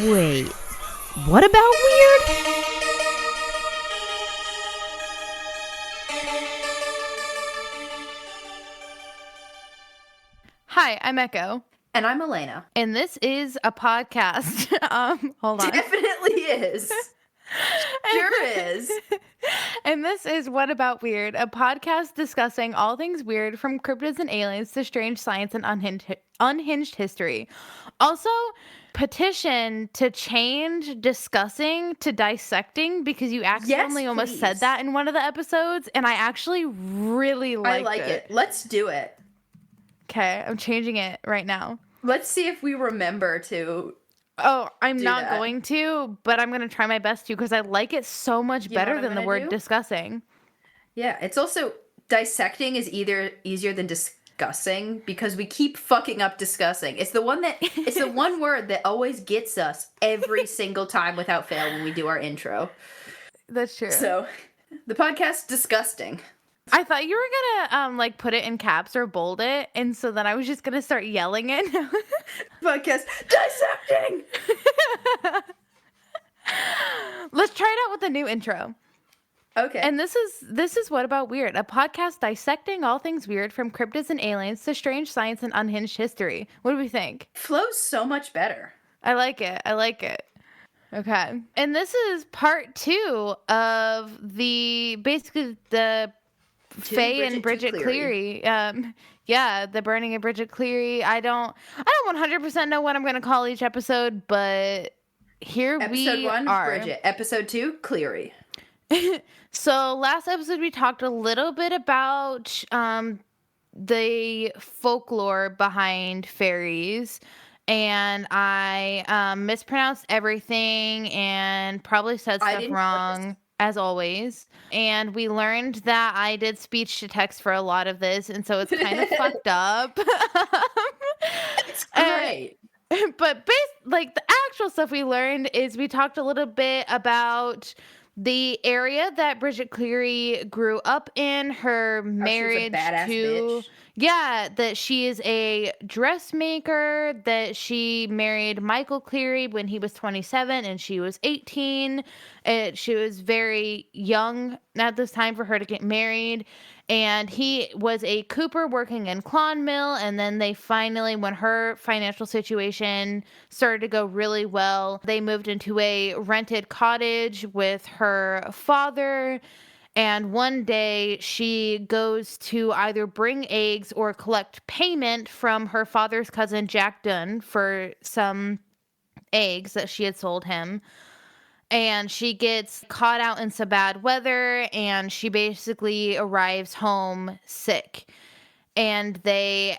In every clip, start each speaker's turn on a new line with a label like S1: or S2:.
S1: Wait, what about weird? Hi, I'm Echo.
S2: And I'm Elena.
S1: And this is a podcast. Hold on.
S2: Definitely is. Sure is.
S1: And this is What About Weird, a podcast discussing all things weird from cryptids and aliens to strange science and unhinged history. Also, petition to change discussing to dissecting because you accidentally almost said that in one of the episodes, and I actually really liked it.
S2: Let's do it.
S1: Okay, I'm changing it right now.
S2: Let's see if we remember to.
S1: Oh, I'm not going to, but I'm going to try my best to because I like it so much better than the word discussing.
S2: Yeah, it's also dissecting is easier than discussing because we keep fucking up discussing. It's the one word that always gets us every single time without fail when we do our intro.
S1: That's true.
S2: So, the podcast disgusting.
S1: I thought you were gonna put it in caps or bold it, and so then I was just gonna start yelling it.
S2: Podcast dissecting.
S1: Let's try it out with a new intro.
S2: Okay.
S1: And this is What About Weird, a podcast dissecting all things weird from cryptids and aliens to strange science and unhinged history. What do we think?
S2: Flows so much better.
S1: I like it. Okay. And this is part 2 of basically the Faye and Bridget Cleary. The burning of Bridget Cleary. I don't 100% know what I'm going to call each episode, but here we are.
S2: Episode 1, Bridget. Episode 2, Cleary.
S1: So last episode we talked a little bit about the folklore behind fairies, and I mispronounced everything and probably said stuff wrong. As always. And we learned that I did speech to text for a lot of this, and so it's kind of fucked up.
S2: It's great.
S1: But the actual stuff we learned is we talked a little bit about the area that Bridget Cleary grew up in, her marriage to...
S2: Bitch.
S1: Yeah, that she is a dressmaker, that she married Michael Cleary when he was 27 and she was 18. She was very young at this time for her to get married. And he was a cooper working in Clonmel. And then they finally, when her financial situation started to go really well, they moved into a rented cottage with her father. And one day she goes to either bring eggs or collect payment from her father's cousin, Jack Dunn, for some eggs that she had sold him. And she gets caught out in some bad weather, and she basically arrives home sick. And they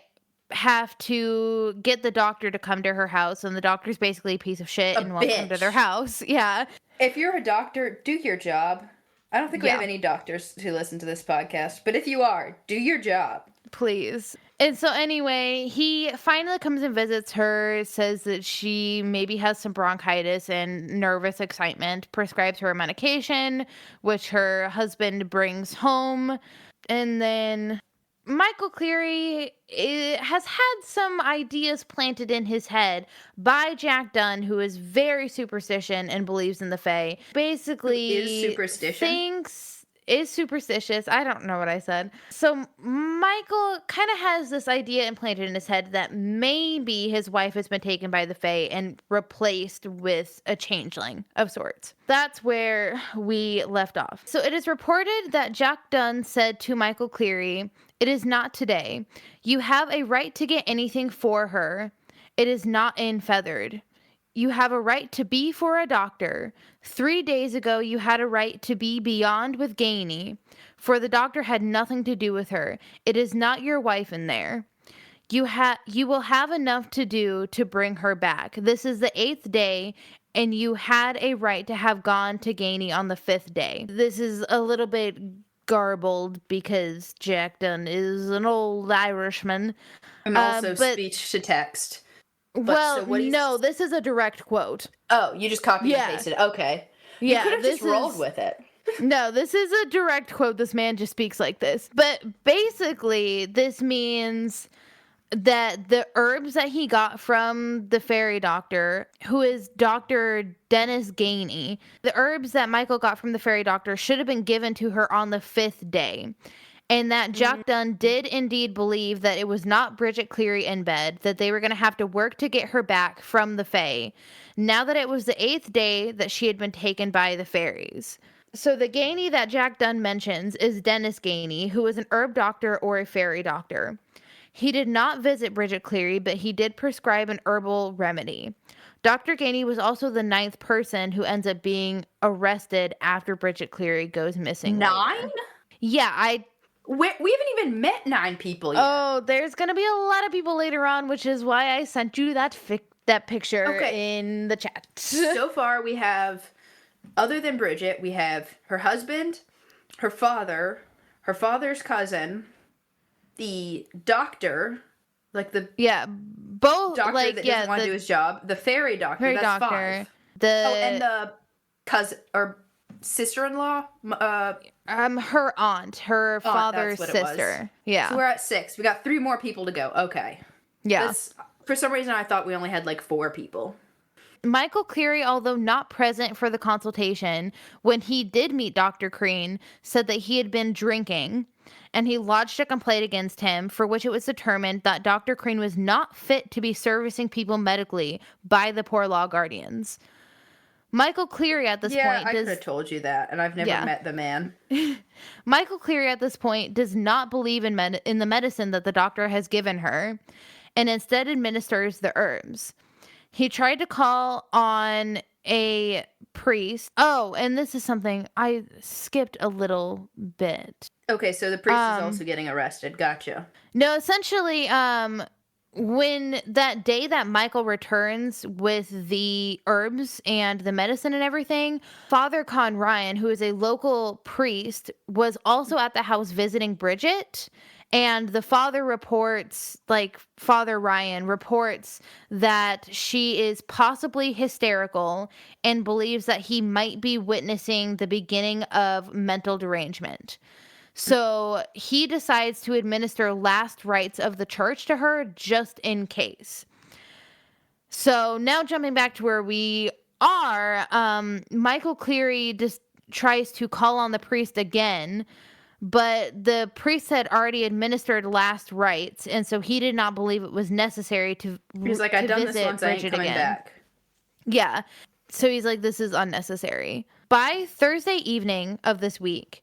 S1: have to get the doctor to come to her house, and the doctor's basically a piece of shit and won't come to their house. Yeah.
S2: If you're a doctor, do your job. I don't think we have any doctors who listen to this podcast, but if you are, do your job.
S1: Please. And so anyway, he finally comes and visits her, says that she maybe has some bronchitis and nervous excitement, prescribes her a medication, which her husband brings home. And then Michael Cleary has had some ideas planted in his head by Jack Dunn, who is very superstition and believes in the Fae. Basically, is superstitious. I don't know what I said. So Michael kind of has this idea implanted in his head that maybe his wife has been taken by the Fae and replaced with a changeling of sorts. That's where we left off. So it is reported that Jack Dunn said to Michael Cleary, "It is not today. You have a right to get anything for her. It is not feathered. You have a right to be for a doctor. 3 days ago, you had a right to be beyond with Gainey, for the doctor had nothing to do with her. It is not your wife in there. You will have enough to do to bring her back. This is the 8th day, and you had a right to have gone to Gainey on the 5th day." This is a little bit garbled because Jack Dunn is an old Irishman.
S2: I'm also speech to text.
S1: This is a direct quote.
S2: Oh, you just copied and pasted. Okay. You could have just rolled with it.
S1: No, this is a direct quote. This man just speaks like this. But basically, this means that the herbs that he got from the fairy doctor, who is Dr. Dennis Gainey, the herbs that Michael got from the fairy doctor should have been given to her on the 5th day. And that Jack Dunn did indeed believe that it was not Bridget Cleary in bed, that they were going to have to work to get her back from the Fae, now that it was the 8th day that she had been taken by the fairies. So the Gainey that Jack Dunn mentions is Dennis Gainey, who is an herb doctor or a fairy doctor. He did not visit Bridget Cleary, but he did prescribe an herbal remedy. Dr. Gainey was also the 9th person who ends up being arrested after Bridget Cleary goes missing.
S2: 9?
S1: Later. Yeah,
S2: we haven't even met 9 people yet.
S1: Oh, there's gonna be a lot of people later on, which is why I sent you that picture in the chat.
S2: So far, we have, other than Bridget, we have her husband, her father, her father's cousin, the doctor, like the
S1: both
S2: doctor
S1: like
S2: that doesn't want to do his job, the fairy doctor.
S1: Fairy
S2: that's
S1: doctor,
S2: 5. And the cousin or sister-in-law.
S1: Her aunt, her father's sister. Yeah.
S2: So we're at 6. We got 3 more people to go. Okay.
S1: Yeah.
S2: For some reason, I thought we only had like 4 people.
S1: Michael Cleary, although not present for the consultation, when he did meet Dr. Crean, said that he had been drinking, and he lodged a complaint against him, for which it was determined that Dr. Crean was not fit to be servicing people medically by the poor law guardians. Michael Cleary at this point...
S2: Yeah, I could have told you that, and I've never met the man.
S1: Michael Cleary at this point does not believe in the medicine that the doctor has given her, and instead administers the herbs. He tried to call on a priest. Oh, and this is something I skipped a little bit.
S2: Okay, so the priest is also getting arrested. Gotcha.
S1: No, essentially, when that day that Michael returns with the herbs and the medicine and everything, Father Con Ryan, who is a local priest, was also at the house visiting Bridget. And the Father Ryan reports that she is possibly hysterical and believes that he might be witnessing the beginning of mental derangement. So he decides to administer last rites of the church to her just in case. So now jumping back to where we are, Michael Cleary just tries to call on the priest again, but the priest had already administered last rites, and so he did not believe it was necessary to
S2: He's like, I've done this once, I ain't coming back.
S1: Yeah. So he's like, this is unnecessary. By Thursday evening of this week,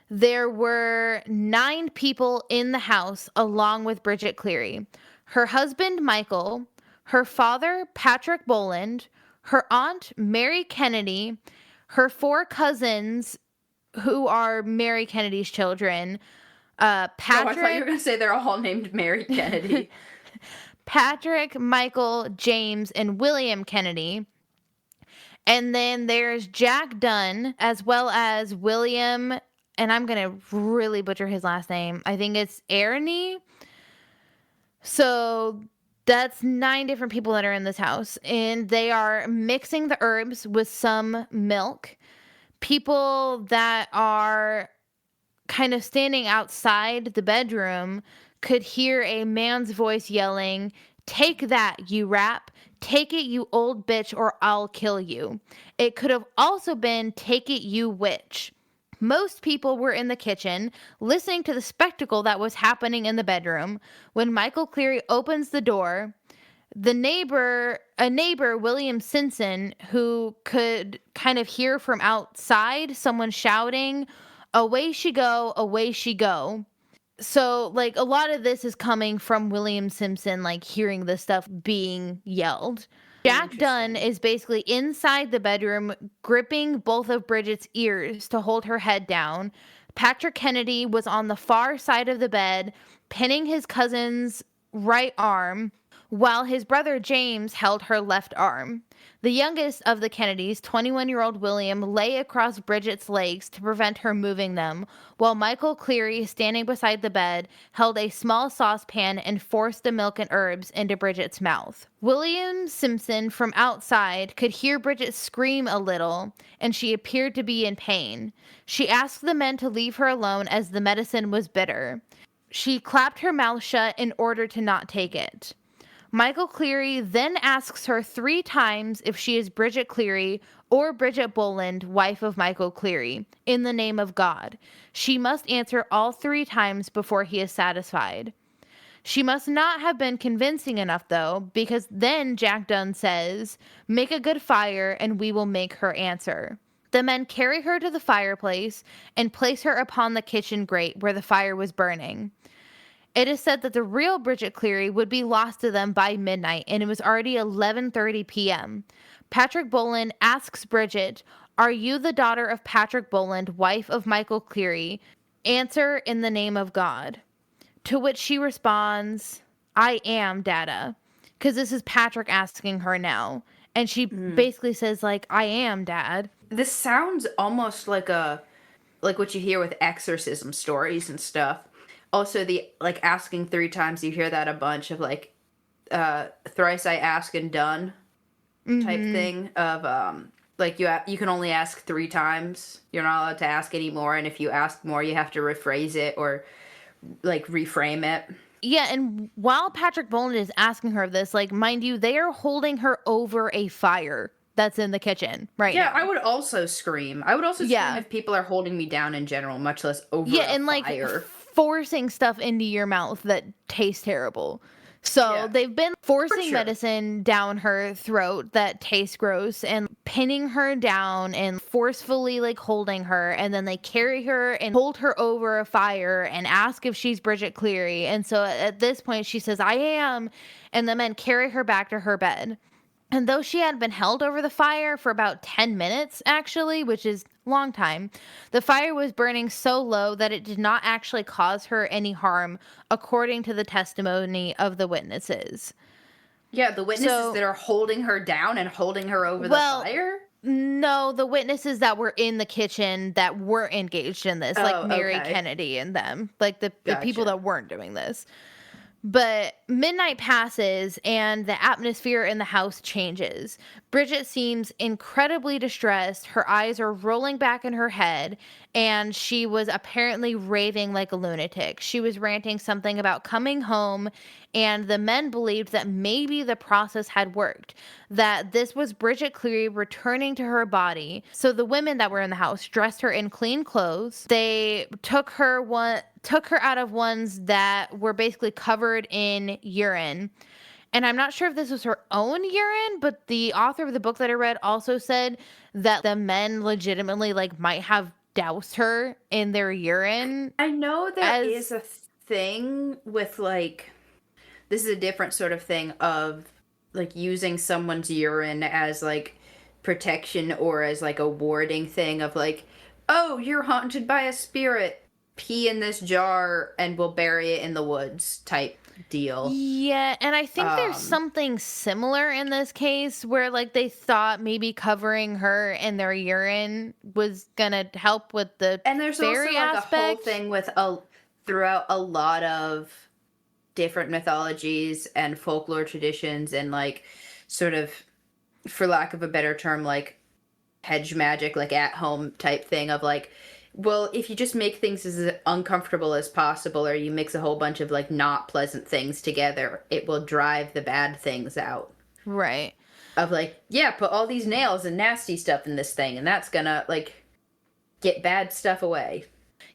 S1: there were 9 people in the house along with Bridget Cleary. Her husband, Michael, her father, Patrick Boland, her aunt, Mary Kennedy, her 4 cousins, who are Mary Kennedy's children. Patrick.
S2: Oh, I thought you were going to say they're all named Mary Kennedy.
S1: Patrick, Michael, James, and William Kennedy. And then there's Jack Dunn, as well as William, and I'm going to really butcher his last name. I think it's Aarony. So that's 9 different people that are in this house. And they are mixing the herbs with some milk. People that are kind of standing outside the bedroom could hear a man's voice yelling, "Take that, you rap. Take it, you old bitch, or I'll kill you." It could have also been, "Take it, you witch." Most people were in the kitchen listening to the spectacle that was happening in the bedroom when Michael Cleary opens the door. A neighbor, William Simpson, who could kind of hear from outside someone shouting, "Away she go, away she go." So, like, a lot of this is coming from William Simpson, like, hearing this stuff being yelled. Jack Dunn is basically inside the bedroom, gripping both of Bridget's ears to hold her head down. Patrick Kennedy was on the far side of the bed, pinning his cousin's right arm, while his brother James held her left arm. The youngest of the Kennedys, 21-year-old William, lay across Bridget's legs to prevent her moving them, while Michael Cleary, standing beside the bed, held a small saucepan and forced the milk and herbs into Bridget's mouth. William Simpson, from outside, could hear Bridget scream a little, and she appeared to be in pain. She asked the men to leave her alone as the medicine was bitter. She clapped her mouth shut in order to not take it. Michael Cleary then asks her 3 times if she is Bridget Cleary or Bridget Boland, wife of Michael Cleary, in the name of God. She must answer all 3 times before he is satisfied. She must not have been convincing enough, though, because then Jack Dunn says, "Make a good fire and we will make her answer." The men carry her to the fireplace and place her upon the kitchen grate where the fire was burning. It is said that the real Bridget Cleary would be lost to them by midnight, and it was already 11:30 p.m. Patrick Boland asks Bridget, "Are you the daughter of Patrick Boland, wife of Michael Cleary? Answer in the name of God." To which she responds, "I am, Dada." Because this is Patrick asking her now. And she basically says, like, "I am, Dad."
S2: This sounds almost like what you hear with exorcism stories and stuff. Also, the like asking 3 times, you hear that a bunch of like thrice I ask and done type thing of like you can only ask 3 times. You're not allowed to ask anymore, and if you ask more, you have to rephrase it or like reframe it.
S1: Yeah, and while Patrick Boland is asking her this, like, mind you, they are holding her over a fire that's in the kitchen right
S2: Yeah,
S1: now.
S2: I would also scream. I would also
S1: Yeah.
S2: scream if people are holding me down in general, much less over
S1: Yeah,
S2: a
S1: and like
S2: fire.
S1: forcing stuff into your mouth that tastes terrible. So
S2: Yeah.
S1: they've been forcing
S2: sure.
S1: medicine down her throat that tastes gross and pinning her down and forcefully like holding her. And then they carry her and hold her over a fire and ask if she's Bridget Cleary. And so at this point she says, "I am." And the men carry her back to her bed. And though she had been held over the fire for about 10 minutes, actually, which is a long time, the fire was burning so low that it did not actually cause her any harm, according to the testimony of the witnesses.
S2: Yeah, the witnesses
S1: So-
S2: that are holding her down and holding her over
S1: Well,
S2: the fire?
S1: No, the witnesses that were in the kitchen that were engaged in this, like
S2: Oh,
S1: Mary
S2: okay.
S1: Kennedy and them, like the people
S2: Gotcha.
S1: that weren't doing this. But midnight passes and the atmosphere in the house changes. Bridget seems incredibly distressed. Her eyes are rolling back in her head, and she was apparently raving like a lunatic. She was ranting something about coming home, and the men believed that maybe the process had worked, that this was Bridget Cleary returning to her body. So the women that were in the house dressed her in clean clothes. They took her out of ones that were basically covered in urine. And I'm not sure if this was her own urine, but the author of the book that I read also said that the men legitimately like might have doused her in their urine.
S2: I know there is a thing with like, this is a different sort of thing of like using someone's urine as like protection or as like a warding thing of like, oh, you're haunted by a spirit. Pee in this jar and we'll bury it in the woods type deal.
S1: Yeah, and I think there's something similar in this case where like they thought maybe covering her in their urine was gonna help with the
S2: And there's also
S1: fairy
S2: like
S1: aspect.
S2: a whole thing with throughout a lot of different mythologies and folklore traditions and like sort of, for lack of a better term, like hedge magic, like at home type thing of like, well, if you just make things as uncomfortable as possible or you mix a whole bunch of like not pleasant things together, it will drive the bad things out.
S1: Right.
S2: Of like, yeah, put all these nails and nasty stuff in this thing and that's gonna like get bad stuff away.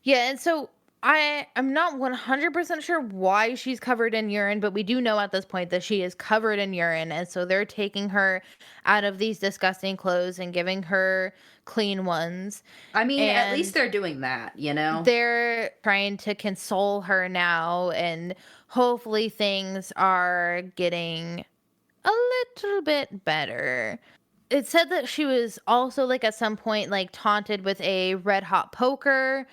S1: Yeah, and so I'm not 100% sure why she's covered in urine, but we do know at this point that she is covered in urine, and so they're taking her out of these disgusting clothes and giving her clean ones.
S2: I mean, at
S1: And
S2: least they're doing that, you know?
S1: they're trying to console her now, and hopefully things are getting a little bit better. It said that she was also like at some point like taunted with a red hot poker,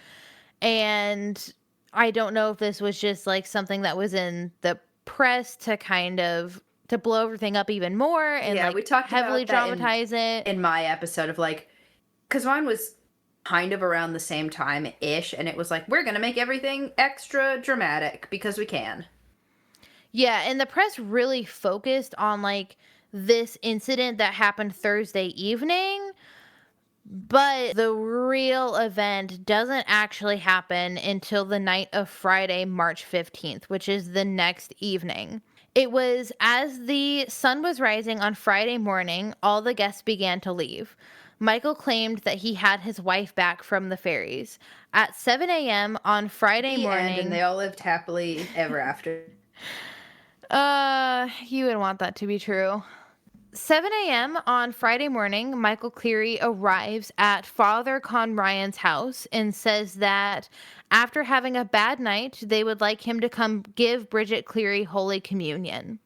S1: and I don't know if this was just like something that was in the press to kind of to blow everything up even more and
S2: Yeah,
S1: like
S2: we talked
S1: heavily
S2: about that
S1: dramatize it.
S2: in my episode of like, because mine was kind of around the same time ish, and it was like, we're gonna make everything extra dramatic because we can.
S1: Yeah, and the press really focused on like this incident that happened Thursday evening, But the real event doesn't actually happen until the night of Friday, March 15th, which is the next evening. It was as the sun was rising on Friday morning, all the guests began to leave. Michael claimed that he had his wife back from the ferries. At 7 a.m. on Friday
S2: The end, and
S1: morning,
S2: they all lived happily ever after.
S1: you would want that to be true. 7 a.m. on Friday morning, Michael Cleary arrives at Father Conryan's house and says that after having a bad night, they would like him to come give Bridget Cleary Holy Communion.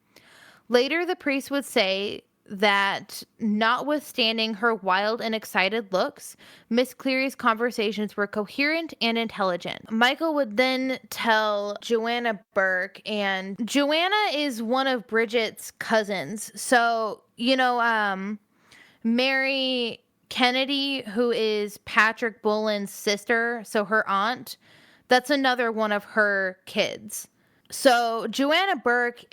S1: Later, the priest would say that notwithstanding her wild and excited looks, Miss Cleary's conversations were coherent and intelligent. Michael would then tell Joanna Burke, and Joanna is one of Bridget's cousins. So, Mary Kennedy, who is Patrick Bullen's sister, so her aunt, that's another one of her kids. So Joanna Burke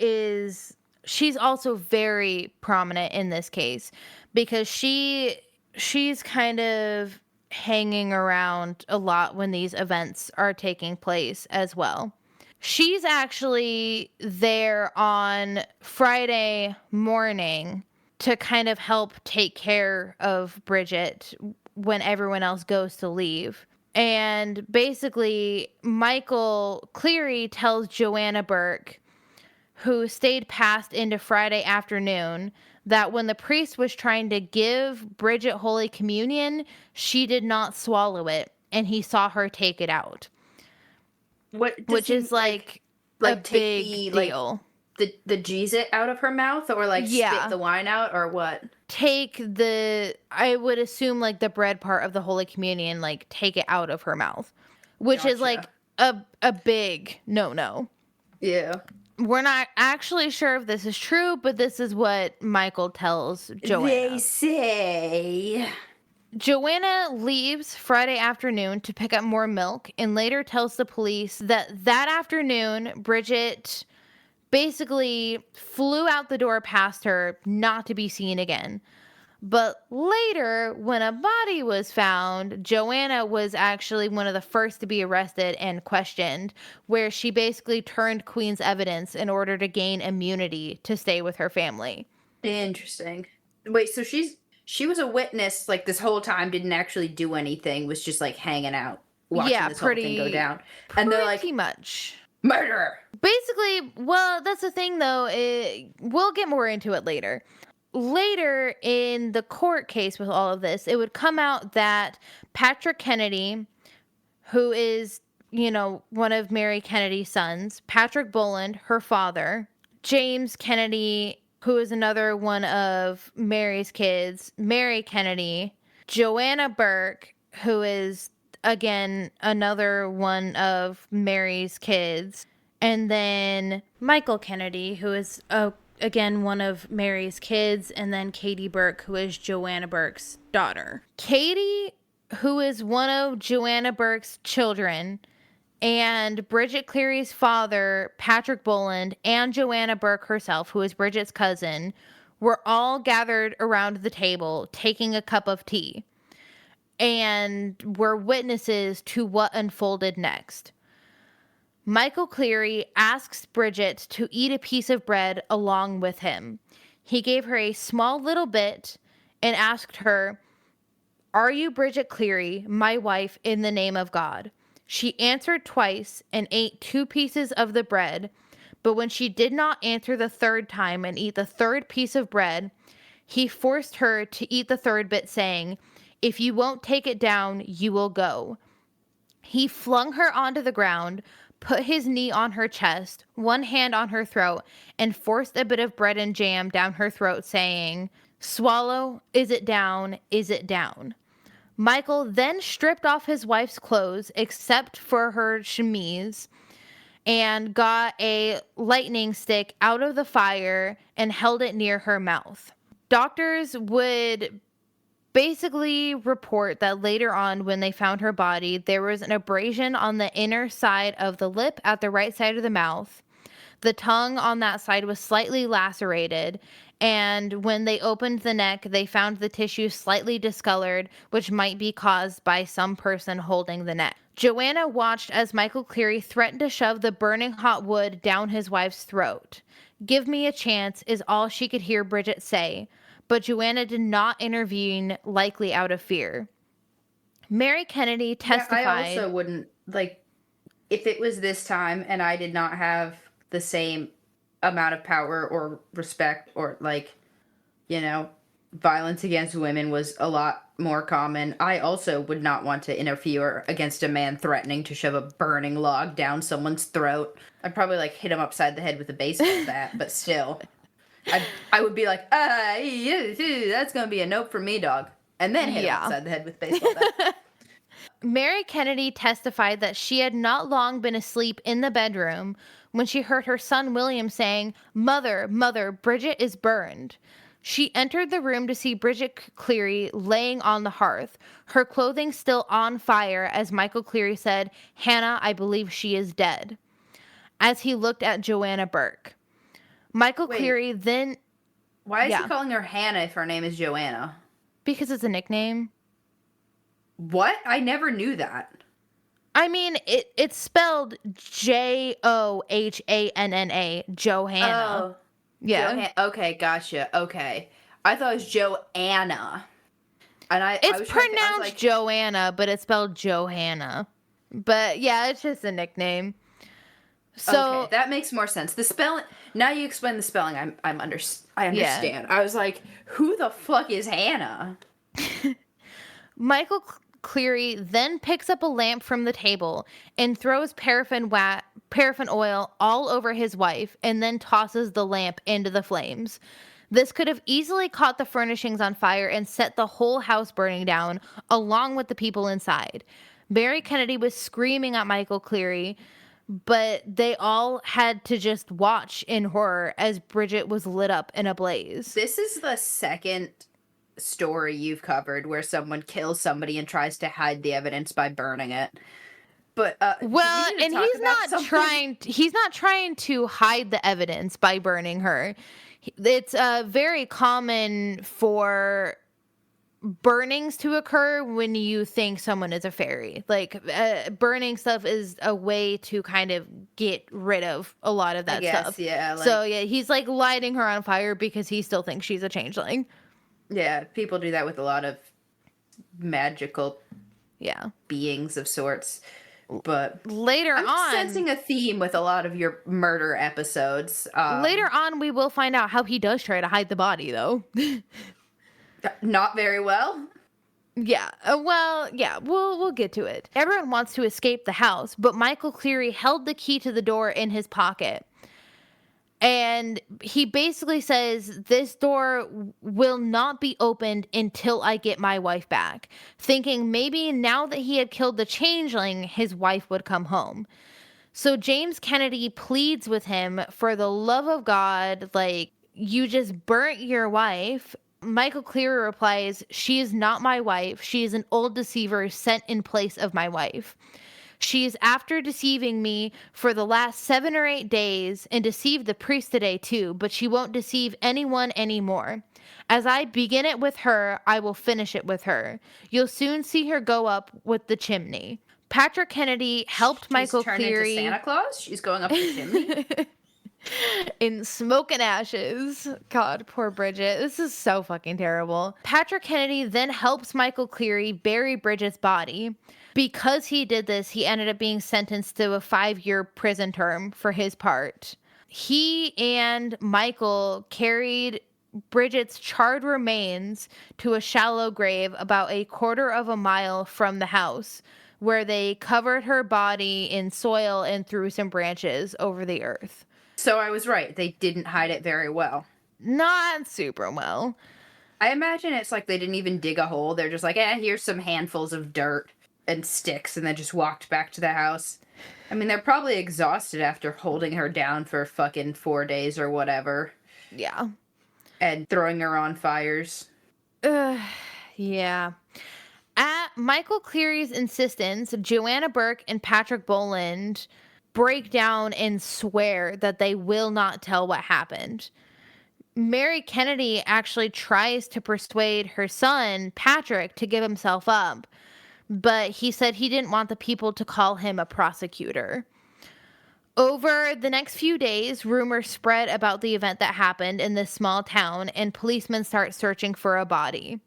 S1: she's also very prominent in this case because she's kind of hanging around a lot when these events are taking place as well. She's actually there on Friday morning to kind of help take care of Bridget when everyone else goes to leave. And basically, Michael Cleary tells Joanna Burke, who stayed past into Friday afternoon, that when the priest was trying to give Bridget Holy Communion, she did not swallow it, and he saw her take it out.
S2: What does
S1: Which
S2: he,
S1: is a
S2: take
S1: big deal.
S2: The Jesus out of her mouth, or spit the wine out, or what?
S1: I would assume the bread part of the Holy Communion, take it out of her mouth, which is a big no.
S2: Yeah.
S1: We're not actually sure if this is true, but this is what Michael tells Joanna.
S2: They say.
S1: Joanna leaves Friday afternoon to pick up more milk and later tells the police that afternoon, Bridget basically flew out the door past her, not to be seen again. But later, when a body was found, Joanna was actually one of the first to be arrested and questioned, where she basically turned Queen's evidence in order to gain immunity to stay with her family.
S2: Interesting. Wait, so she was a witness this whole time, didn't actually do anything, was just hanging out, watching this whole thing go down. And they're
S1: pretty much.
S2: Murderer!
S1: Basically, well, that's the thing though, we'll get more into it later. Later in the court case with all of this, it would come out that Patrick Kennedy, who is, one of Mary Kennedy's sons, Patrick Bullen, her father, James Kennedy, who is another one of Mary's kids, Mary Kennedy, Joanna Burke, who is, again, another one of Mary's kids, and then Michael Kennedy, who is again, one of Mary's kids, and then Katie Burke, who is Joanna Burke's daughter. Katie, who is one of Joanna Burke's children, and Bridget Cleary's father, Patrick Boland, and Joanna Burke herself, who is Bridget's cousin, were all gathered around the table taking a cup of tea and were witnesses to what unfolded next. Michael Cleary asks Bridget to eat a piece of bread along with him. He gave her a small little bit and asked her, "Are you Bridget Cleary, my wife, in the name of God?" She answered twice and ate 2 pieces of the bread, but when she did not answer the third time and eat the third piece of bread, he forced her to eat the third bit, saying, "If you won't take it down, you will go." He flung her onto the ground, put his knee on her chest, one hand on her throat, and forced a bit of bread and jam down her throat, saying, "Swallow, is it down, is it down?" Michael then stripped off his wife's clothes, except for her chemise, and got a lightning stick out of the fire and held it near her mouth. Doctors would basically report that later on, when they found her body, there was an abrasion on the inner side of the lip at the right side of the mouth. The tongue on that side was slightly lacerated, and when they opened the neck, they found the tissue slightly discolored, which might be caused by some person holding the neck. Joanna watched as Michael Cleary threatened to shove the burning hot wood down his wife's throat. "Give me a chance," is all she could hear Bridget say, but Joanna did not intervene, likely out of fear. Mary Kennedy
S2: Yeah, I
S1: testified.
S2: also wouldn't, like, if it was this time and I did not have the same amount of power or respect or, like, you know, violence against women was a lot more common, I also would not want to interfere against a man threatening to shove a burning log down someone's throat. I'd probably, like, hit him upside the head with a baseball bat, but still. I would be like, yeah, that's gonna be a nope from me, dog. And then hit him
S1: Yeah.
S2: upside the head with a baseball bat.
S1: Mary Kennedy testified that she had not long been asleep in the bedroom when she heard her son William saying, "Mother, mother, Bridget is burned." She entered the room to see Bridget Cleary laying on the hearth, her clothing still on fire, as Michael Cleary said, "Hannah, I believe she is dead," as he looked at Joanna Burke. Michael
S2: Wait,
S1: Cleary then,
S2: why is he
S1: yeah,
S2: calling her Hannah if her name is Joanna?
S1: because it's a nickname.
S2: What? I never knew that.
S1: I mean, it's spelled Johannana, Johanna.
S2: Oh,
S1: Yeah.
S2: Okay, gotcha. Okay, I thought it was Joanna, and I
S1: It's
S2: was trying to think. I was
S1: pronounced
S2: like,
S1: Joanna, but it's spelled Johanna. But yeah, it's just a nickname.
S2: okay,
S1: So,
S2: that makes more sense. The spelling. Now you explain the spelling. I
S1: yeah.
S2: understand. I was like, who the fuck is Hannah?
S1: Michael Cleary then picks up a lamp from the table and throws paraffin oil all over his wife and then tosses the lamp into the flames. This could have easily caught the furnishings on fire and set the whole house burning down, along with the people inside. Mary Kennedy was screaming at Michael Cleary, but they all had to just watch in horror as Bridget was lit up in a blaze.
S2: This is the second story you've covered where someone kills somebody and tries to hide the evidence by burning it. But do we
S1: Well,
S2: need to
S1: and
S2: talk about something?
S1: he's not trying to hide the evidence by burning her. It's very common for burnings to occur when you think someone is a fairy. Like burning stuff is a way to kind of get rid of a lot of
S2: I
S1: that
S2: guess,
S1: stuff.
S2: yeah,
S1: So
S2: like,
S1: yeah, he's like lighting her on fire because he still thinks she's a changeling.
S2: yeah, people do that with a lot of magical
S1: Yeah.
S2: beings of sorts. But
S1: Later
S2: I'm
S1: on,
S2: sensing a theme with a lot of your murder episodes.
S1: later on we will find out how he does try to hide the body though.
S2: Not very well.
S1: Yeah. Well, yeah, we'll get to it. Everyone wants to escape the house, but Michael Cleary held the key to the door in his pocket. And he basically says this door will not be opened until I get my wife back, thinking maybe now that he had killed the changeling, his wife would come home. So James Kennedy pleads with him, for the love of God, like, you just burnt your wife. Michael Cleary replies, "She is not my wife. She is an old deceiver sent in place of my wife. She is after deceiving me for the last 7 or 8 days and deceived the priest today too, but she won't deceive anyone anymore. As I begin it with her, I will finish it with her. You'll soon see her go up with the chimney." Patrick Kennedy helped
S2: She's
S1: Michael
S2: turned into Santa
S1: Cleary
S2: Claus. She's going up the chimney.
S1: in smoke and ashes. God, poor Bridget. This is so fucking terrible. Patrick Kennedy then helps Michael Cleary bury Bridget's body. Because he did this, he ended up being sentenced to a 5-year prison term for his part. He and Michael carried Bridget's charred remains to a shallow grave about a quarter of a mile from the house, where they covered her body in soil and threw some branches over the earth.
S2: So I was right. They didn't hide it very well.
S1: Not super well.
S2: I imagine it's like they didn't even dig a hole. They're just like, here's some handfuls of dirt and sticks, and then just walked back to the house. I mean, they're probably exhausted after holding her down for fucking 4 days or whatever
S1: Yeah.
S2: and throwing her on fires.
S1: Yeah. At Michael Cleary's insistence, Joanna Burke and Patrick Boland break down and swear that they will not tell what happened. Mary Kennedy actually tries to persuade her son, Patrick, to give himself up, but he said he didn't want the people to call him a prosecutor. Over the next few days, rumors spread about the event that happened in this small town, and policemen start searching for a body.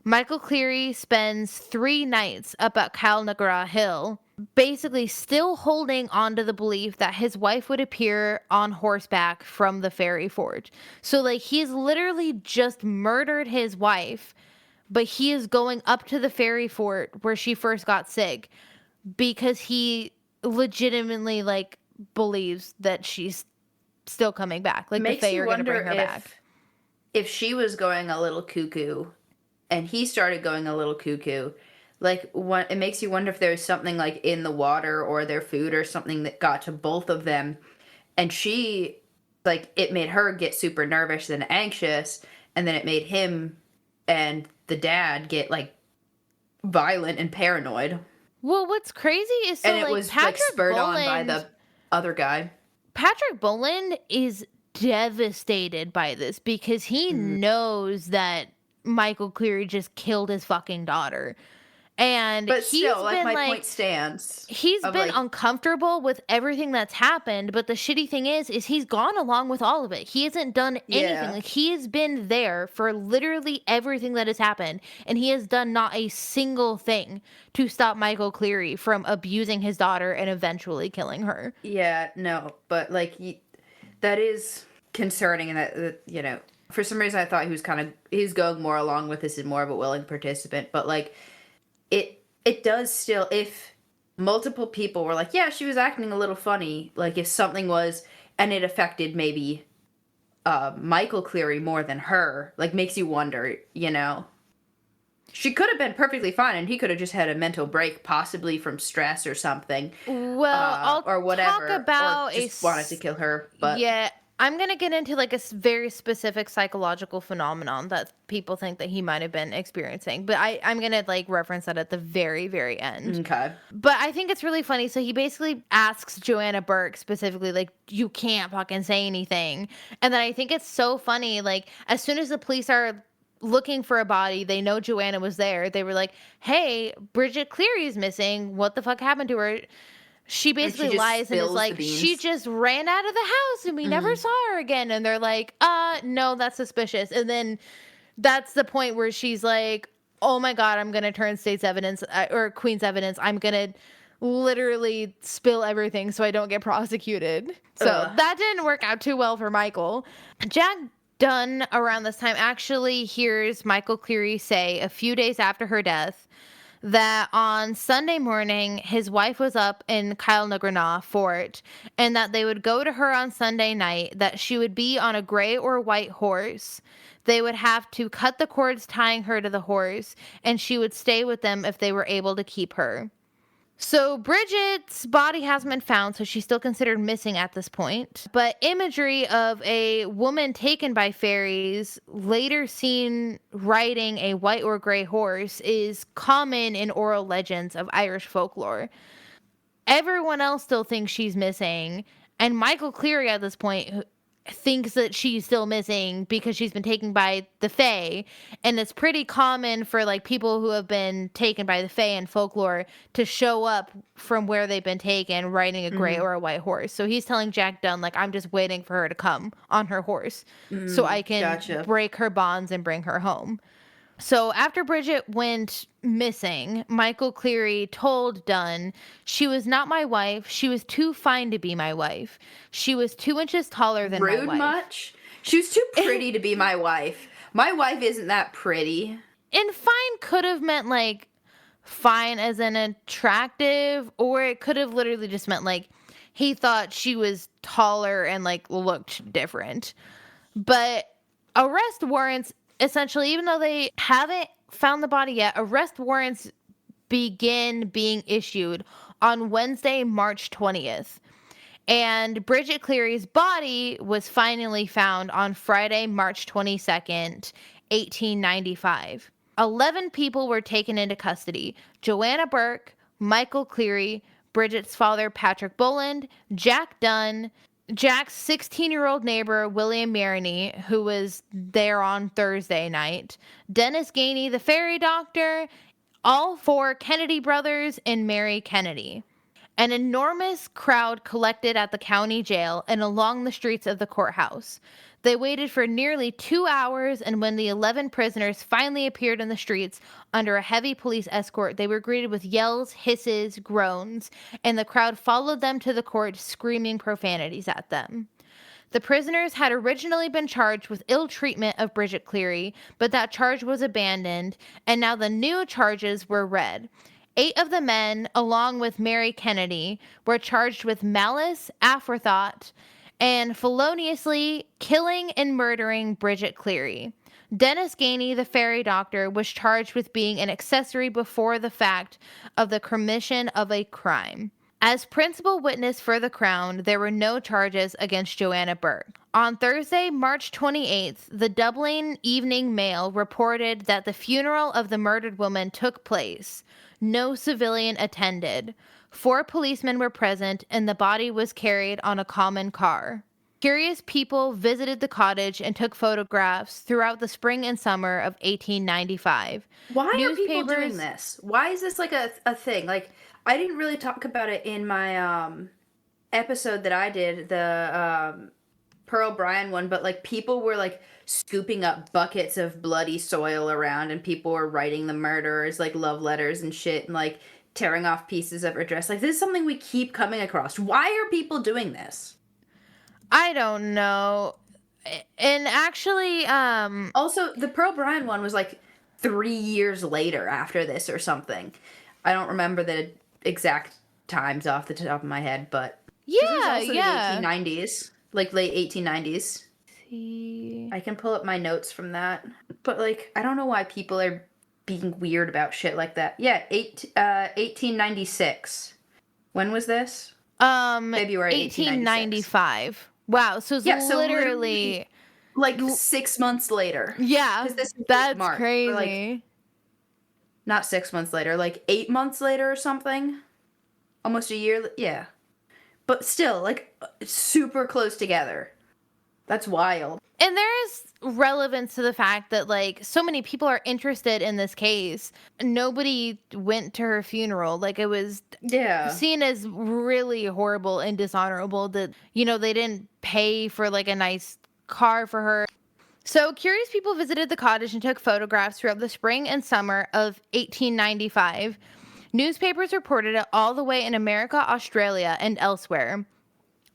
S1: Michael Cleary spends 3 nights up at Calnagra Hill, basically still holding on to the belief that his wife would appear on horseback from the ferry fort. So, like, he's literally just murdered his wife, but he is going up to the ferry fort where she first got sick because he legitimately, like, believes that she's still coming back. Like, the
S2: Makes
S1: Fae
S2: you
S1: are going to bring
S2: wonder
S1: her back.
S2: if she was going a little cuckoo and he started going a little cuckoo, like, what, it makes you wonder if there's something like in the water or their food or something that got to both of them, and she, like, it made her get super nervous and anxious, and then it made him and the dad get, like, violent and paranoid,
S1: Well, what's crazy is
S2: and
S1: so,
S2: it
S1: like,
S2: was like spurred on by the other guy.
S1: Patrick Boland is devastated by this because he
S2: Mm.
S1: knows that Michael Cleary just killed his fucking daughter. And
S2: But still, like, my point stands
S1: he's
S2: of
S1: been
S2: like,
S1: uncomfortable with everything that's happened, but the shitty thing is he's gone along with all of it. He hasn't done anything.
S2: yeah,
S1: Like, he has been there for literally everything that has happened, and he has done not a single thing to stop Michael Cleary from abusing his daughter and eventually killing her.
S2: yeah, no, but like, that is concerning, and that, you know, for some reason I thought he's going more along with this and more of a willing participant, but like, it does still, if multiple people were like, yeah, she was acting a little funny, like, if something was, and it affected maybe Michael Cleary more than her, like, makes you wonder, you know. She could have been perfectly fine, and he could have just had a mental break, possibly from stress or something,
S1: Well, I'll
S2: or
S1: talk
S2: whatever, or
S1: about
S2: just wanted to kill her. But
S1: yeah, I'm going to get into like a very specific psychological phenomenon that people think that he might have been experiencing. But I'm going to like reference that at the very, very end.
S2: okay,
S1: But I think it's really funny. So he basically asks Joanna Burke specifically, like, you can't fucking say anything. And then I think it's so funny. Like, as soon as the police are looking for a body, they know Joanna was there. They were like, hey, Bridget Cleary is missing. What the fuck happened to her? She
S2: and she
S1: basically
S2: just
S1: lies and is
S2: spills the
S1: like, she
S2: beans.
S1: just ran out of the house and we never saw her again. And they're like, no, that's suspicious. And then that's the point where she's like, oh my God, I'm going to turn state's evidence or Queen's evidence. I'm going to literally spill everything so I don't get prosecuted. So
S2: Ugh.
S1: that didn't work out too well for Michael. Jack Dunn around this time actually hears Michael Cleary say a few days after her death that on Sunday morning, his wife was up in Kyle Nagrana Fort, and that they would go to her on Sunday night, that she would be on a gray or white horse. They would have to cut the cords tying her to the horse, and she would stay with them if they were able to keep her. So Bridget's body hasn't been found, so she's still considered missing at this point. But imagery of a woman taken by fairies, later seen riding a white or gray horse, is common in oral legends of Irish folklore. Everyone else still thinks she's missing, and Michael Cleary at this point thinks that she's still missing because she's been taken by the Fae, and it's pretty common for like people who have been taken by the Fae in folklore to show up from where they've been taken riding a gray or a white horse. So he's telling Jack Dunn, like, I'm just waiting for her to come on her horse so I can
S2: Gotcha.
S1: break her bonds and bring her home. So after Bridget went missing, Michael Cleary told Dunn, she was not my wife. She was too fine to be my wife. She was 2 inches taller than my
S2: Rude
S1: wife.
S2: much? She was too pretty to be my wife. My wife isn't that pretty.
S1: And fine could have meant like fine as in attractive, or it could have literally just meant like he thought she was taller and like looked different. But arrest warrants, essentially, even though they haven't found the body yet, arrest warrants begin being issued on Wednesday, March 20th. And Bridget Cleary's body was finally found on Friday, March 22nd, 1895. 11 people were taken into custody: Joanna Burke, Michael Cleary, Bridget's father, Patrick Boland, Jack Dunn, Jack's 16-year-old neighbor, William Maroney, who was there on Thursday night, Dennis Gainey, the fairy doctor, all four Kennedy brothers, and Mary Kennedy. An enormous crowd collected at the county jail and along the streets of the courthouse. They waited for nearly 2 hours, and when the 11 prisoners finally appeared in the streets under a heavy police escort, they were greeted with yells, hisses, groans, and the crowd followed them to the court, screaming profanities at them. The prisoners had originally been charged with ill treatment of Bridget Cleary, but that charge was abandoned, and now the new charges were read. 8 of the men, along with Mary Kennedy, were charged with malice, aforethought, and feloniously killing and murdering Bridget Cleary. Dennis Gainey, the fairy doctor, was charged with being an accessory before the fact of the commission of a crime. As principal witness for the Crown, there were no charges against Joanna Burke. On Thursday, March 28th, the Dublin Evening Mail reported that the funeral of the murdered woman took place. No civilian attended. 4 policemen were present, and the body was carried on a common car. Curious people visited the cottage and took photographs throughout the spring and summer of 1895.
S2: Why are people doing this? Why is this like a thing? Like, I didn't really talk about it in my episode that I did, the Pearl Bryan one, but like people were like scooping up buckets of bloody soil around, and people were writing the murderers like love letters and shit, and like tearing off pieces of her dress. Like, this is something we keep coming across. Why are people doing this?
S1: I don't know. And actually,
S2: also, the Pearl Bryan one was like 3 years later after this or something. I don't remember the exact times off the top of my head, but
S1: yeah,
S2: this was also
S1: yeah.
S2: the 1890s, like late 1890s.
S1: See.
S2: I can pull up my notes from that, but like, I don't know why people are being weird about shit like that. Yeah, 1896. When was this? February
S1: 1895. Wow, so it's literally
S2: like 6 months later.
S1: Yeah,
S2: this
S1: that's
S2: March,
S1: crazy.
S2: Like, not 6 months later, like 8 months later or something. Almost a year. Yeah, but still, like, super close together. That's wild.
S1: And there's relevance to the fact that, like, so many people are interested in this case. Nobody went to her funeral. Like, it was seen as really horrible and dishonorable that, you know, they didn't pay for, like, a nice car for her. So curious people visited the cottage and took photographs throughout the spring and summer of 1895. Newspapers reported it all the way in America, Australia, and elsewhere.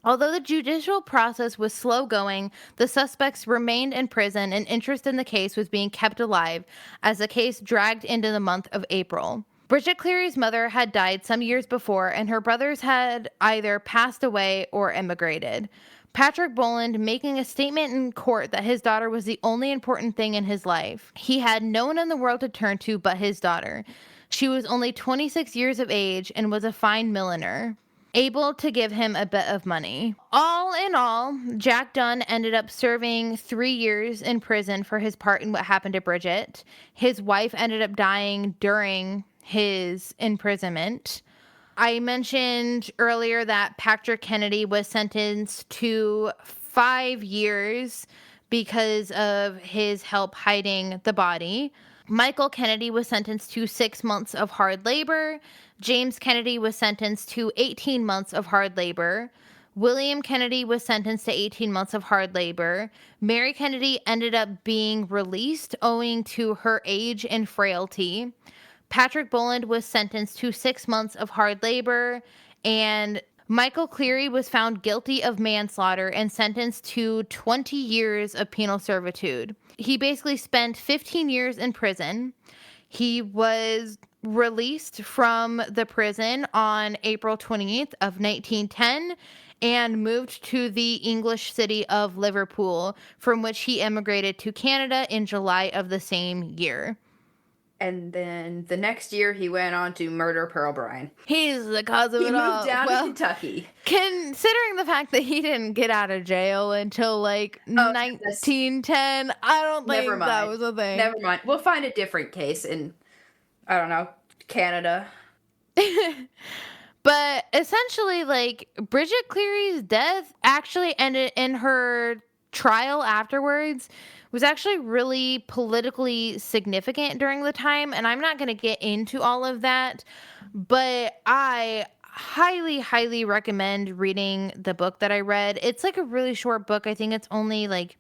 S1: Although the judicial process was slow going, the suspects remained in prison, and interest in the case was being kept alive as the case dragged into the month of April. Bridget Cleary's mother had died some years before, and her brothers had either passed away or emigrated. Patrick Boland making a statement in court that his daughter was the only important thing in his life. He had no one in the world to turn to but his daughter. She was only 26 years of age and was a fine milliner, able to give him a bit of money. All in all, Jack Dunn ended up serving 3 years in prison for his part in what happened to Bridget. His wife ended up dying during his imprisonment. I mentioned earlier that Patrick Kennedy was sentenced to 5 years because of his help hiding the body. Michael Kennedy was sentenced to 6 months of hard labor. James Kennedy was sentenced to 18 months of hard labor. William Kennedy was sentenced to 18 months of hard labor. Mary Kennedy ended up being released owing to her age and frailty. Patrick Boland was sentenced to 6 months of hard labor, and Michael Cleary was found guilty of manslaughter and sentenced to 20 years of penal servitude. He basically spent 15 years in prison. He was released from the prison on April 28th of 1910 and moved to the English city of Liverpool, from which he immigrated to Canada in July of the same year.
S2: And then the next year, he went on to murder Pearl Bryan.
S1: He's the cause of it all.
S2: He moved down to Kentucky.
S1: Considering the fact that he didn't get out of jail until, like, 1910, I don't think that was a thing.
S2: Never mind. We'll find a different case in, I don't know, Canada.
S1: But essentially, like, Bridget Cleary's death actually ended in her trial afterwards was actually really politically significant during the time. And I'm not going to get into all of that, but I highly, highly recommend reading the book that I read. It's like a really short book. I think it's only like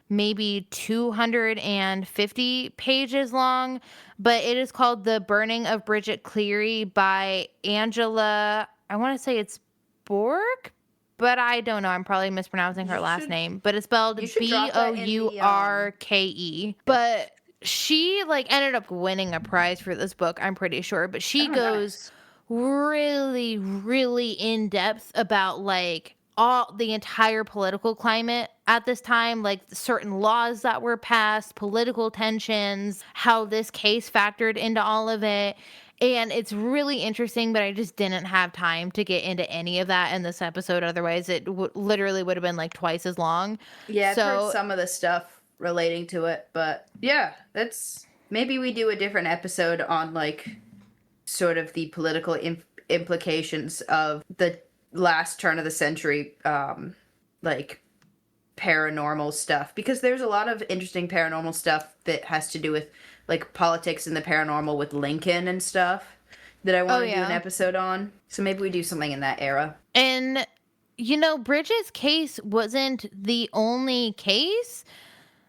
S1: maybe 250 pages long, but it is called The Burning of Bridget Cleary by Angela. I want to say it's Borg, but I don't know. I'm probably mispronouncing her
S2: You
S1: last
S2: should
S1: name, but it's
S2: you
S1: spelled
S2: should drop that in the
S1: Bourke. But she like ended up winning a prize for this book, I'm pretty sure, but she
S2: oh
S1: goes
S2: nice.
S1: really, really in depth about like all the entire political climate at this time, like certain laws that were passed, political tensions, how this case factored into all of it. And it's really interesting, but I just didn't have time to get into any of that in this episode. Otherwise, it literally would have been like twice as long.
S2: Yeah, I've heard
S1: So,
S2: some of the stuff relating to it, but yeah, that's maybe we do a different episode on like sort of the political implications of the last turn of the century like paranormal stuff, because there's a lot of interesting paranormal stuff that has to do with like politics and the paranormal with Lincoln and stuff that I
S1: oh
S2: want to do an
S1: yeah.
S2: episode on. So maybe we do something in that era.
S1: And, you know, Bridget's case wasn't the only case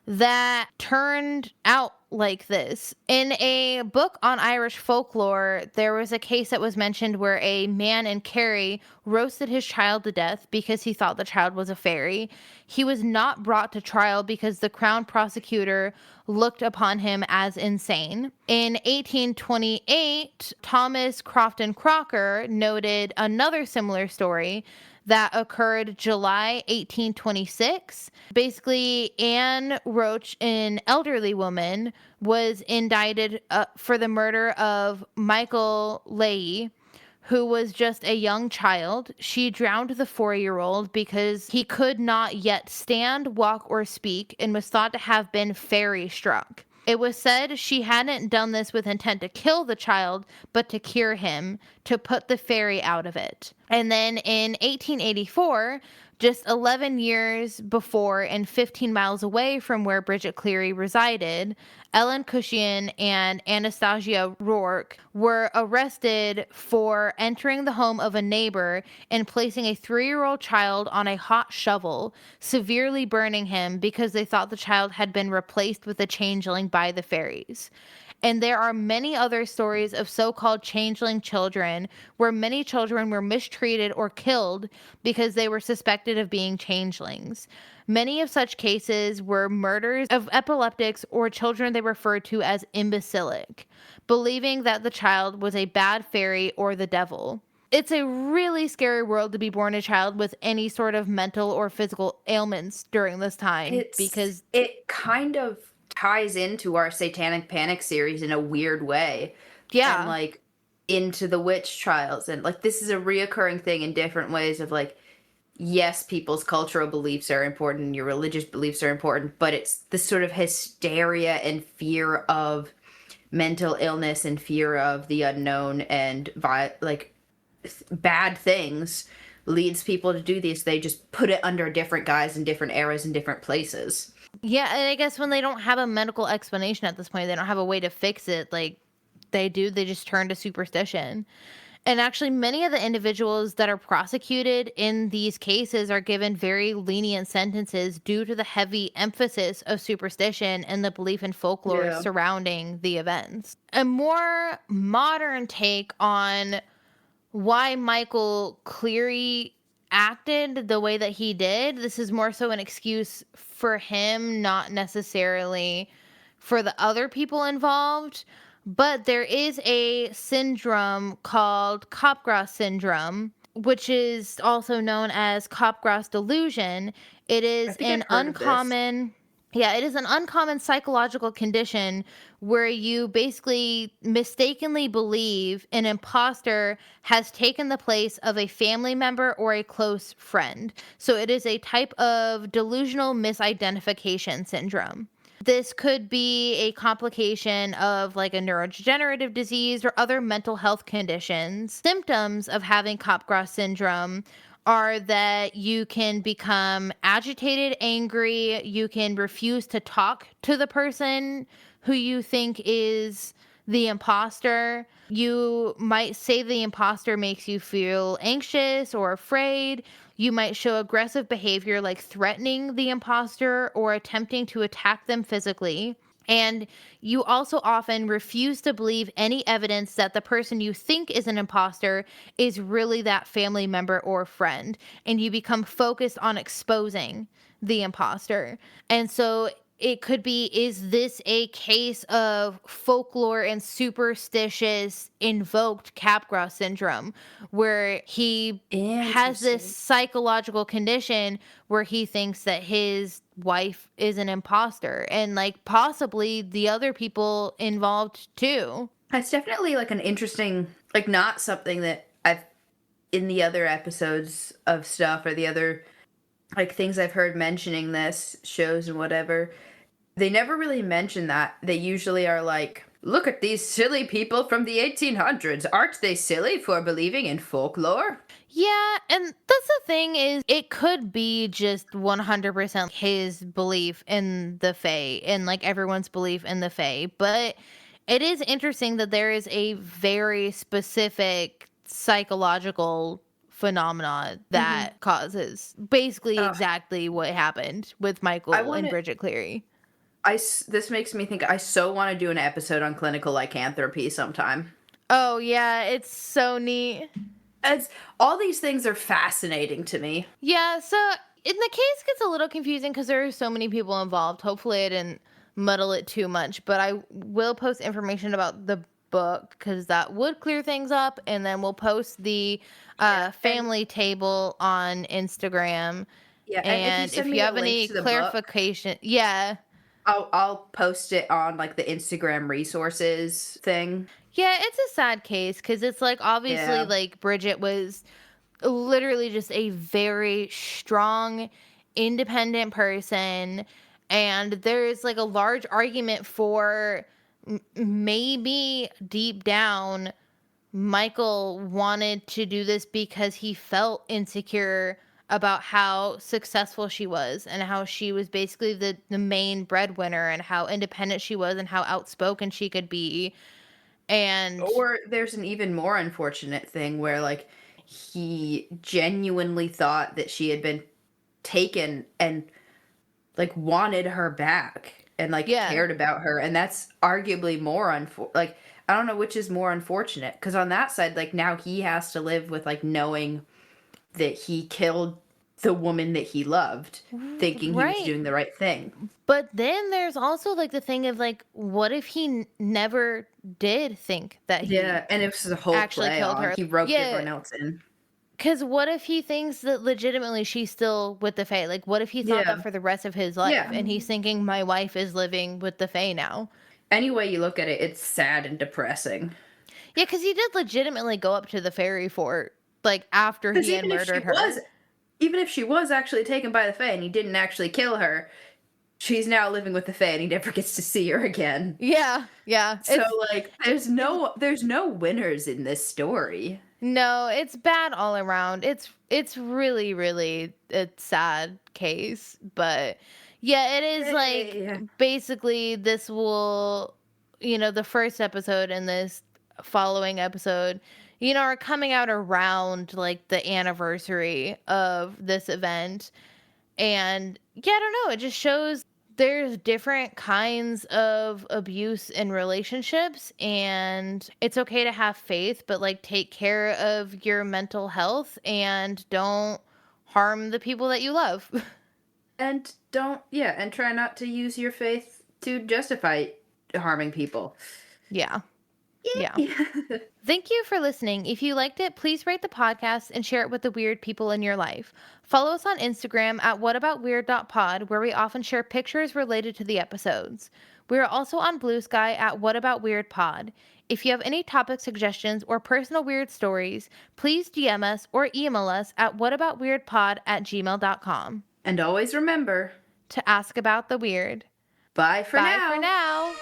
S1: that turned out like this. In a book on Irish folklore, there was a case that was mentioned where a man in Kerry roasted his child to death because he thought the child was a fairy. He was not brought to trial because the crown prosecutor looked upon him as insane. In 1828, Thomas Crofton Crocker noted another similar story that occurred July 1826. Basically, Anne Roach, an elderly woman, was indicted for the murder of Michael Leahy, who was just a young child. She drowned the 4-year-old because he could not yet stand, walk, or speak and was thought to have been fairy struck. It was said she hadn't done this with intent to kill the child, but to cure him, to put the fairy out of it. And then in 1884, just 11 years before and 15 miles away from where Bridget Cleary resided, Ellen Cushion and Anastasia Rourke were arrested for entering the home of a neighbor and placing a 3-year-old child on a hot shovel, severely burning him because they thought the child had been replaced with a changeling by the fairies. And there are many other stories of so-called changeling children where many children were mistreated or killed because they were suspected of being changelings. Many of such cases were murders of epileptics or children they referred to as imbecilic, believing that the child was a bad fairy or the devil. It's a really scary world to be born a child with any sort of mental or physical ailments during this time because,
S2: It kind of ties into our Satanic Panic series in a weird way, and
S1: yeah.
S2: like into the witch trials, and like this is a reoccurring thing in different ways of like, yes, people's cultural beliefs are important, your religious beliefs are important, but it's this sort of hysteria and fear of mental illness and fear of the unknown and like bad things leads people to do these. They just put it under different guise in different eras and different places.
S1: Yeah, and I guess when they don't have a medical explanation at this point, they don't have a way to fix it like they just turn to superstition. And actually, many of the individuals that are prosecuted in these cases are given very lenient sentences due to the heavy emphasis of superstition and the belief in folklore
S2: Yeah.
S1: surrounding the events. A more modern take on why Michael Cleary acted the way that he did, this is more so an excuse for him, not necessarily for the other people involved. But there is a syndrome called Capgras syndrome, which is also known as Capgras delusion. It
S2: I
S1: is
S2: think I've
S1: an
S2: heard of this.
S1: uncommon Yeah, it is an uncommon psychological condition where you basically mistakenly believe an imposter has taken the place of a family member or a close friend. So it is a type of delusional misidentification syndrome. This could be a complication of like a neurodegenerative disease or other mental health conditions. Symptoms of having Capgras syndrome are that you can become agitated, angry, you can refuse to talk to the person who you think is the imposter. You might say the imposter makes you feel anxious or afraid. You might show aggressive behavior like threatening the imposter or attempting to attack them physically. And you also often refuse to believe any evidence that the person you think is an imposter is really that family member or friend. And you become focused on exposing the imposter. And so it could be, is this a case of folklore and superstitious invoked Capgras syndrome, where he has this
S2: Interesting.
S1: psychological condition where he thinks that his wife is an imposter and like possibly the other people involved too.
S2: It's definitely like an interesting, like not something that I've in the other episodes of stuff or the other like things I've heard mentioning this shows and whatever. They never really mention that. They usually are like, look at these silly people from the 1800s. Aren't they silly for believing in folklore?
S1: Yeah, and that's the thing is it could be just 100% his belief in the Fae and like everyone's belief in the Fae, but it is interesting that there is a very specific psychological phenomena
S2: Hmm.
S1: that causes basically
S2: Uh,
S1: exactly what happened with
S2: I
S1: Michael
S2: want
S1: and
S2: to.
S1: Bridget Cleary.
S2: This makes me think I so want to do an episode on clinical lycanthropy sometime.
S1: Oh yeah, it's so neat.
S2: As all these things are fascinating to me.
S1: Yeah, so in the case gets a little confusing because there are so many people involved. Hopefully, I didn't muddle it too much, but I will post information about the book because that would clear things up, and then we'll post the
S2: Yeah, and
S1: family table on Instagram.
S2: yeah, and if you
S1: And
S2: send
S1: if you
S2: me a
S1: have
S2: link
S1: any
S2: to the book,
S1: clarification, yeah,
S2: I'll post it on like the Instagram resources thing.
S1: yeah, it's a sad case because it's like obviously
S2: Yeah.
S1: like Bridget was literally just a very strong, independent person. And there's like a large argument for maybe deep down, Michael wanted to do this because he felt insecure about how successful she was and how she was basically the main breadwinner and how independent she was and how outspoken she could be. And
S2: Or there's an even more unfortunate thing where like he genuinely thought that she had been taken and like wanted her back and like
S1: yeah,
S2: cared about her, and that's arguably more like I don't know which is more unfortunate because on that side like now he has to live with like knowing that he killed the woman that he loved thinking he was
S1: right.
S2: doing the right thing.
S1: But then there's also like the thing of like, what if he never did think that he
S2: Yeah, and it was a whole
S1: actually
S2: play
S1: killed
S2: on
S1: her?
S2: he roped
S1: Yeah,
S2: everyone else in.
S1: because what if he thinks that legitimately she's still with the Fae? Like, what if he thought that
S2: Yeah.
S1: for the rest of his life
S2: Yeah.
S1: and he's thinking my wife is living with the Fae now?
S2: Any way you look at it, it's sad and depressing.
S1: Yeah, because he did legitimately go up to the fairy fort like after
S2: Because
S1: he had murdered her.
S2: even if she was actually taken by the Fae and he didn't actually kill her, she's now living with the Fae and he never gets to see her again.
S1: Yeah, yeah.
S2: So like there's no winners in this story.
S1: No, it's bad all around. It's really really a sad case, but yeah, it is like
S2: Yeah.
S1: basically this will, the first episode and this following episode, are coming out around like the anniversary of this event. And yeah, I don't know, it just shows there's different kinds of abuse in relationships, and it's okay to have faith, but like take care of your mental health and don't harm the people that you love.
S2: And don't yeah, and try not to use your faith to justify harming people.
S1: Yeah. Yeah.
S2: Yeah.
S1: Thank you for listening. If you liked it, please rate the podcast and share it with the weird people in your life. Follow us on Instagram at whataboutweird.pod, where we often share pictures related to the episodes. We are also on Blue Sky at whataboutweirdpod. If you have any topic suggestions or personal weird stories, please DM us or email us at whataboutweirdpod@gmail.com
S2: And always remember,
S1: to ask about the weird.
S2: Bye for
S1: Bye
S2: now.
S1: for now.